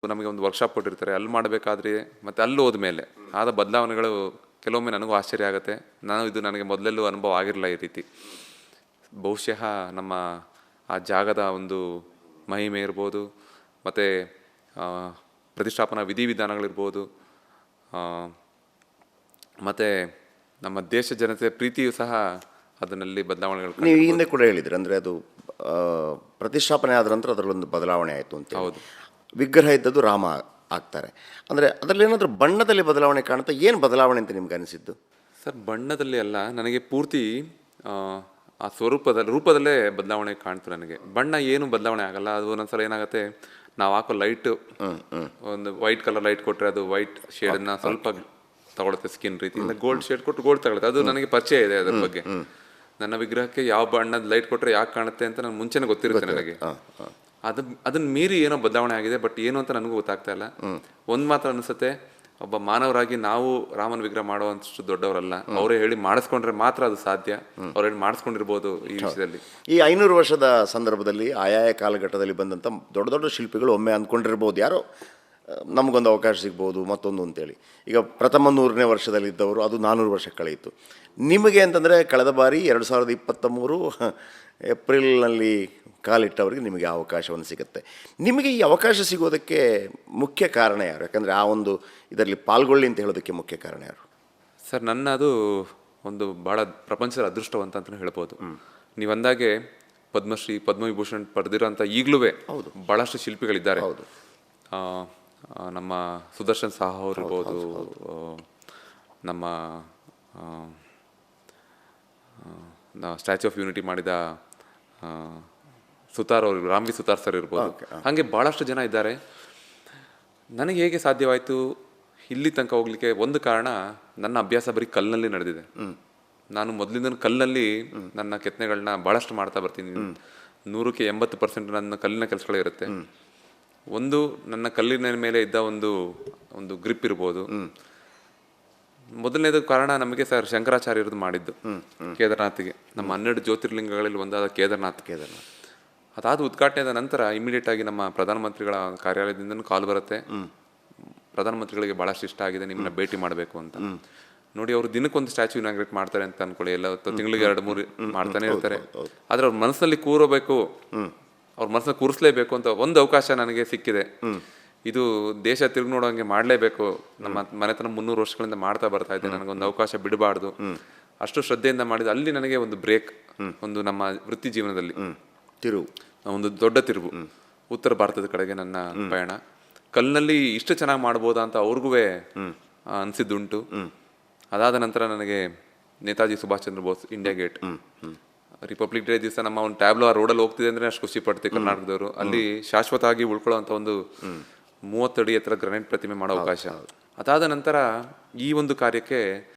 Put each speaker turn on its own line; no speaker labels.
ನಮಗೆ ಒಂದು ವರ್ಕ್ಶಾಪ್ ಕೊಟ್ಟಿರ್ತಾರೆ, ಅಲ್ಲಿ ಮಾಡಬೇಕಾದ್ರೆ ಮತ್ತು ಅಲ್ಲಿ ಹೋದ್ಮೇಲೆ ಆದ ಬದಲಾವಣೆಗಳು ಕೆಲವೊಮ್ಮೆ ನನಗೂ ಆಶ್ಚರ್ಯ ಆಗುತ್ತೆ. ನನಗೆ ಮೊದಲೆಲ್ಲೂ ಅನುಭವ ಆಗಿರಲಿಲ್ಲ ಈ ರೀತಿ. ಬಹುಶಃ ನಮ್ಮ ಆ ಜಾಗದ ಒಂದು ಮಹಿಮೆ ಇರ್ಬೋದು, ಮತ್ತು ಪ್ರತಿಷ್ಠಾಪನಾ ವಿಧಿವಿಧಾನಗಳಿರ್ಬೋದು, ಮತ್ತು ನಮ್ಮ ದೇಶ ಜನತೆ ಪ್ರೀತಿಯೂ ಸಹ ಅದರಲ್ಲಿ ಬದಲಾವಣೆಗಳು.
ನೀವು ಹಿಂದೆ ಕೂಡ ಹೇಳಿದ್ರಿ, ಅಂದರೆ ಅದು ಪ್ರತಿಷ್ಠಾಪನೆ ಆದ ನಂತರ ಅದರಲ್ಲೊಂದು ಬದಲಾವಣೆ ಆಯಿತು ಅಂತ.
ಹೌದು.
ವಿಗ್ರಹ ಇದ್ದದ್ದು ರಾಮ ಆಗ್ತಾರೆ. ಅಂದರೆ ಅದರಲ್ಲಿ ಏನಾದರೂ ಬಣ್ಣದಲ್ಲಿ ಬದಲಾವಣೆ ಕಾಣುತ್ತಾ? ಏನು ಬದಲಾವಣೆ ಅಂತ ನಿಮ್ಗೆ ಅನಿಸಿದ್ದು?
ಸರ್, ಬಣ್ಣದಲ್ಲಿ ಅಲ್ಲ, ನನಗೆ ಪೂರ್ತಿ ಆ ರೂಪದಲ್ಲೇ ಬದಲಾವಣೆ ಕಾಣ್ತು. ನನಗೆ ಬಣ್ಣ ಏನು ಬದಲಾವಣೆ ಆಗಲ್ಲ. ಅದು ಒಂದೊಂದ್ಸಲ ಏನಾಗುತ್ತೆ, ನಾವು ಹಾಕೋ ಲೈಟು, ಒಂದು ವೈಟ್ ಕಲರ್ ಲೈಟ್ ಕೊಟ್ಟರೆ ಅದು ವೈಟ್ ಶೇಡನ್ನು ಸ್ವಲ್ಪ ತಗೊಳುತ್ತೆ, ಸ್ಕಿನ್ ರೀತಿಯಿಂದ. ಗೋಲ್ಡ್ ಶೇಡ್ ಕೊಟ್ಟು ಗೋಲ್ಡ್ ತಗೊಳುತ್ತೆ. ಅದು ನನಗೆ ಪರಿಚಯ ಇದೆ ಅದ್ರ ಬಗ್ಗೆ. ನನ್ನ ವಿಗ್ರಹಕ್ಕೆ ಯಾವ ಬಣ್ಣದ ಲೈಟ್ ಕೊಟ್ಟರೆ ಯಾಕೆ ಕಾಣುತ್ತೆ ಅಂತ ನನಗೆ ಮುಂಚೆನೇ ಗೊತ್ತಿರುತ್ತೆ ನನಗೆ. ಅದನ್ನ ಮೀರಿ ಏನೋ ಬದಲಾವಣೆ ಆಗಿದೆ, ಬಟ್ ಏನು ಅಂತ ನನಗೂ ಗೊತ್ತಾಗ್ತಾ ಇಲ್ಲ. ಒಂದು ಮಾತ್ರ ಅನಿಸುತ್ತೆ, ಒಬ್ಬ ಮಾನವರಾಗಿ ನಾವು ರಾಮನ ವಿಗ್ರಹ ಮಾಡುವಂತಷ್ಟು ದೊಡ್ಡವರಲ್ಲ. ಅವರೇ ಹೇಳಿ ಮಾಡಿಸ್ಕೊಂಡ್ರೆ ಮಾತ್ರ ಅದು ಸಾಧ್ಯ. ಅವ್ರು ಹೇಳಿ ಮಾಡಿಸ್ಕೊಂಡಿರ್ಬೋದು ಈ ವಿಷಯದಲ್ಲಿ.
ಈ 500 ವರ್ಷದ ಸಂದರ್ಭದಲ್ಲಿ ಆಯಾಯ ಕಾಲಘಟ್ಟದಲ್ಲಿ ಬಂದಂಥ ದೊಡ್ಡ ದೊಡ್ಡ ಶಿಲ್ಪಿಗಳು ಒಮ್ಮೆ ಅಂದ್ಕೊಂಡಿರ್ಬೋದು, ಯಾರೋ ನಮಗೊಂದು ಅವಕಾಶ ಸಿಗ್ಬೋದು ಮತ್ತೊಂದು ಅಂತೇಳಿ. ಈಗ ಪ್ರಥಮ 100ನೇ ವರ್ಷದಲ್ಲಿದ್ದವರು ಅದು 400 ವರ್ಷ ಕಳೆಯಿತು. ನಿಮಗೆ ಅಂತಂದರೆ ಕಳೆದ ಬಾರಿ 2023 ಏಪ್ರಿಲ್ನಲ್ಲಿ ಕಾಲಿಟ್ಟವರಿಗೆ ನಿಮಗೆ ಅವಕಾಶವನ್ನು ಸಿಗುತ್ತೆ. ನಿಮಗೆ ಈ ಅವಕಾಶ ಸಿಗೋದಕ್ಕೆ ಮುಖ್ಯ ಕಾರಣ ಯಾರು? ಯಾಕಂದರೆ ಆ ಒಂದು ಇದರಲ್ಲಿ ಪಾಲ್ಗೊಳ್ಳಿ ಅಂತ ಹೇಳೋದಕ್ಕೆ ಮುಖ್ಯ ಕಾರಣ ಯಾರು?
ಸರ್, ಅದು ಒಂದು ಭಾಳ ಪ್ರಪಂಚದ ಅದೃಷ್ಟವಂತ ಅಂತಲೇ ಹೇಳ್ಬೋದು. ನೀವು ಅಂದಾಗೆ ಪದ್ಮಶ್ರೀ, ಪದ್ಮವಿಭೂಷಣ್ ಪಡೆದಿರೋಂಥ ಈಗಲೂ ಭಾಳಷ್ಟು ಶಿಲ್ಪಿಗಳಿದ್ದಾರೆ.
ಹೌದು.
ನಮ್ಮ ಸುದರ್ಶನ್ ಸಾಹಾ ಅವರಿರ್ಬೋದು, ನಮ್ಮ ಸ್ಟ್ಯಾಚ್ಯೂ ಆಫ್ ಯೂನಿಟಿ ಮಾಡಿದ ಸುತಾರ್ ಅವರು, ರಾಮ್ವಿ ಸುತಾರ್ ಸರ್ ಇರ್ಬೋದು. ಹಾಗೆ ಭಾಳಷ್ಟು ಜನ ಇದ್ದಾರೆ. ನನಗೆ ಹೇಗೆ ಸಾಧ್ಯವಾಯಿತು ಇಲ್ಲಿ ತನಕ ಹೋಗ್ಲಿಕ್ಕೆ? ಒಂದು ಕಾರಣ, ನನ್ನ ಅಭ್ಯಾಸ ಬರೀ ಕಲ್ಲಿನಲ್ಲಿ ನಡೆದಿದೆ. ನಾನು ಮೊದಲಿಂದ ಕಲ್ಲಿನಲ್ಲಿ ನನ್ನ ಕೆತ್ತನೆಗಳನ್ನ ಭಾಳಷ್ಟು ಮಾಡ್ತಾ ಬರ್ತೀನಿ. 100ಕ್ಕೆ 80% ನನ್ನ ಕಲ್ಲಿನ ಕೆಲಸಗಳೇ ಇರುತ್ತೆ. ಒಂದು, ನನ್ನ ಕಲ್ಲಿನ ಮೇಲೆ ಇದ್ದ ಒಂದು ಗ್ರಿಪ್ ಇರ್ಬೋದು. ಮೊದಲನೇದು ಕಾರಣ ನಮಗೆ ಸರ್ ಶಂಕರಾಚಾರ್ಯರದ್ದು ಮಾಡಿದ್ದು ಕೇದಾರ್ನಾಥ್ಗೆ. ನಮ್ಮ 12 ಜ್ಯೋತಿರ್ಲಿಂಗಗಳಲ್ಲಿ ಒಂದಾದ ಕೇದಾರ್ನಾಥ್. ಅದಾದ ಉದ್ಘಾಟನೆಯಾದ ನಂತರ ಇಮಿಡಿಯೇಟ್ ಆಗಿ ನಮ್ಮ ಪ್ರಧಾನಮಂತ್ರಿಗಳ ಕಾರ್ಯಾಲಯದಿಂದ ಕಾಲ್ ಬರುತ್ತೆ. ಪ್ರಧಾನಮಂತ್ರಿಗಳಿಗೆ ಭಾಳಷ್ಟು ಇಷ್ಟ ಆಗಿದೆ, ನಿಮ್ಮನ್ನ ಭೇಟಿ ಮಾಡಬೇಕು ಅಂತ. ನೋಡಿ, ಅವರು ದಿನಕ್ಕೊಂದು ಸ್ಟ್ಯಾಚ್ಯೂ ಇನಾಗ್ರೇಟ್ ಮಾಡ್ತಾರೆ ಅಂತ ಅನ್ಕೊಳ್ಳಿ, ಎಲ್ಲ ತಿಂಗಳಿಗೆ 2-3 ಮಾಡ್ತಾನೆ ಇರ್ತಾರೆ. ಆದರೆ ಅವ್ರ ಮನಸ್ಸಲ್ಲಿ ಕೂರಬೇಕು, ಅವ್ರ ಮನಸ್ಸನ್ನ ಕೂರಿಸ್ಲೇಬೇಕು ಅಂತ ಒಂದು ಅವಕಾಶ ನನಗೆ ಸಿಕ್ಕಿದೆ. ಇದು ದೇಶ ತಿರುಗಿ ನೋಡೋಂಗೆ ಮಾಡಲೇಬೇಕು. ನಮ್ಮ ಮನೆತನ 300 ವರ್ಷಗಳಿಂದ ಮಾಡ್ತಾ ಬರ್ತಾ ಇದ್ದೆ. ನನಗೊಂದು ಅವಕಾಶ ಬಿಡಬಾರ್ದು. ಅಷ್ಟು ಶ್ರದ್ಧೆಯಿಂದ ಮಾಡಿದ ಅಲ್ಲಿ ನನಗೆ ಒಂದು ಬ್ರೇಕ್, ಒಂದು ನಮ್ಮ ವೃತ್ತಿ ಜೀವನದಲ್ಲಿ ಒಂದು ದೊಡ್ಡ ತಿರುವು. ಉತ್ತರ ಭಾರತದ ಕಡೆಗೆ ನನ್ನ ಪಯಣ. ಕಲ್ಲಿನಲ್ಲಿ ಇಷ್ಟು ಚೆನ್ನಾಗಿ ಮಾಡ್ಬೋದಾ ಅಂತ ಅವ್ರಿಗೂ ಅನಿಸಿದ್ದುಂಟು. ಅದಾದ ನಂತರ ನನಗೆ Netaji Subhash Chandra Bose India Gate, Republic Day ದಿವಸ ನಮ್ಮ ಒಂದು ಟ್ಯಾಬ್ಲೋ ಆ ರೋಡಲ್ಲಿ ಹೋಗ್ತಿದೆ ಅಂದರೆ ಅಷ್ಟು ಖುಷಿ ಪಡ್ತೀವಿ ಕರ್ನಾಟಕದವರು. ಅಲ್ಲಿ ಶಾಶ್ವತವಾಗಿ ಉಳ್ಕೊಳ್ಳೋಂಥ ಒಂದು 30 ಅಡಿ ಎತ್ತರ ಗ್ರಾನೈಟ್ ಪ್ರತಿಮೆ ಮಾಡೋ ಅವಕಾಶ. ಅದಾದ ನಂತರ ಈ ಒಂದು ಕಾರ್ಯಕ್ಕೆ